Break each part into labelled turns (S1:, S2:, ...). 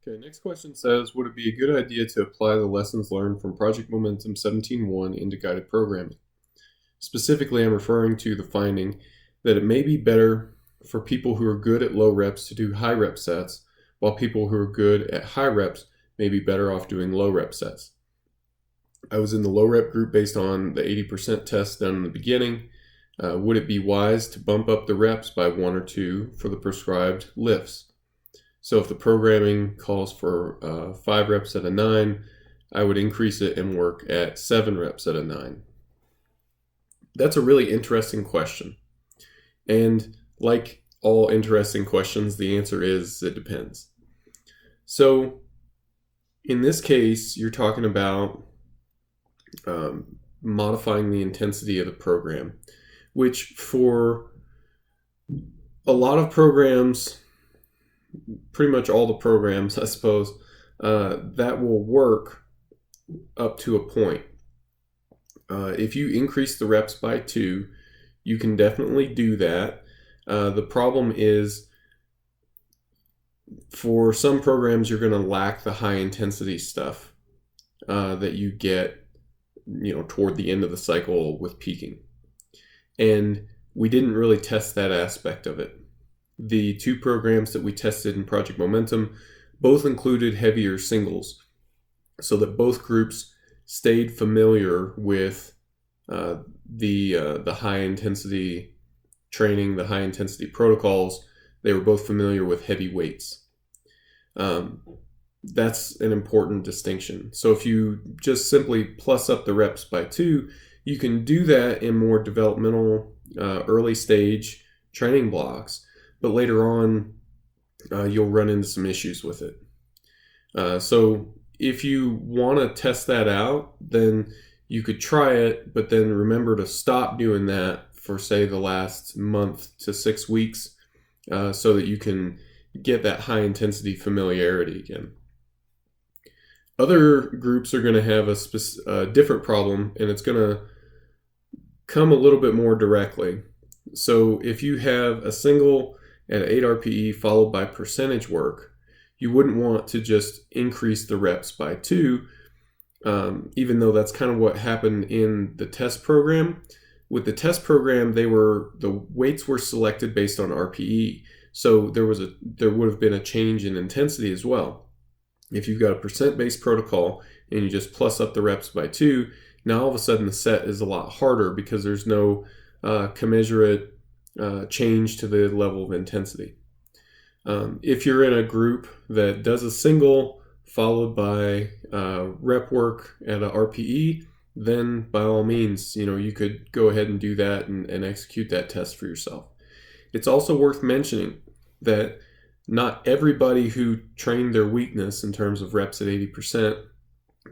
S1: Okay, next question says, would it be a good idea to apply the lessons learned from Project Momentum 17.1 into guided programming? Specifically, I'm referring to the finding that it may be better for people who are good at low reps to do high rep sets, while people who are good at high reps may be better off doing low rep sets. I was in the low rep group based on the 80% test done in the beginning. Would it be wise to bump up the reps by 1 or 2 for the prescribed lifts? So if the programming calls for 5 reps at a 9, I would increase it and work at 7 reps at a 9. That's a really interesting question. And like all interesting questions, the answer is it depends. So in this case, you're talking about modifying the intensity of the program, which for a lot of programs, pretty much all the programs, I suppose, that will work up to a point. If you increase the reps by 2, you can definitely do that. The problem is, for some programs, you're going to lack the high intensity stuff that you get, toward the end of the cycle with peaking. And we didn't really test that aspect of it. The 2 programs that we tested in Project Momentum both included heavier singles, so that both groups stayed familiar with the high intensity training, the high intensity protocols. They were both familiar with heavy weights. That's an important distinction. So if you just simply plus up the reps by 2, you can do that in more developmental, early stage training blocks, but later on you'll run into some issues with it. So if you want to test that out, then you could try it, but then remember to stop doing that for, say, the last month to 6 weeks, so that you can get that high intensity familiarity again. Other groups are going to have a different problem, and it's going to come a little bit more directly. So if you have a single at 8 RPE followed by percentage work, you wouldn't want to just increase the reps by 2, even though that's kind of what happened in the test program. With the test program, the weights were selected based on RPE, so there would have been a change in intensity as well. If you've got a percent-based protocol and you just plus up the reps by 2, now all of a sudden the set is a lot harder because there's no commensurate change to the level of intensity. If you're in a group that does a single followed by rep work at a RPE, then by all means, you could go ahead and do that and execute that test for yourself. It's also worth mentioning that not everybody who trained their weakness in terms of reps at 80%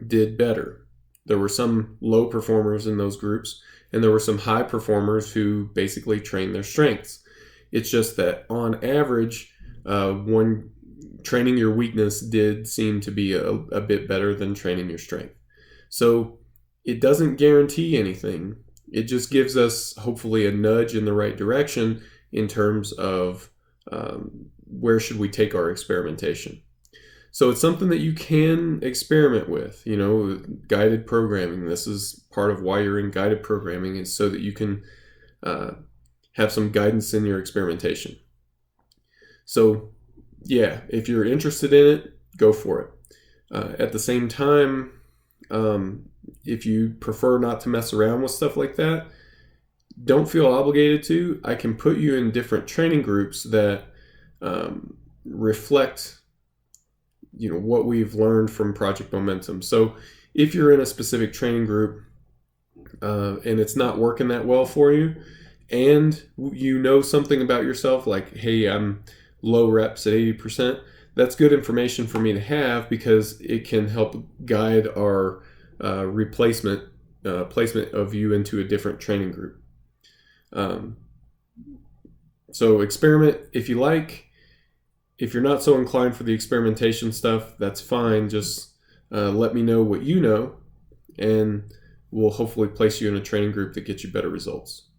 S1: did better. There were some low performers in those groups, and there were some high performers who basically trained their strengths. It's just that on average, one training your weakness did seem to be a bit better than training your strength. So it doesn't guarantee anything. It just gives us hopefully a nudge in the right direction in terms of where should we take our experimentation. So it's something that you can experiment with, guided programming. This is part of why you're in guided programming, is so that you can have some guidance in your experimentation. So yeah, if you're interested in it, go for it. At the same time, if you prefer not to mess around with stuff like that, don't feel obligated to. I can put you in different training groups that reflect what we've learned from Project Momentum. So if you're in a specific training group and it's not working that well for you, and you know something about yourself, like, hey, I'm low reps at 80%, that's good information for me to have, because it can help guide our placement of you into a different training group. So experiment if you like. If you're not so inclined for the experimentation stuff, that's fine. Just let me know what you know, and we'll hopefully place you in a training group that gets you better results.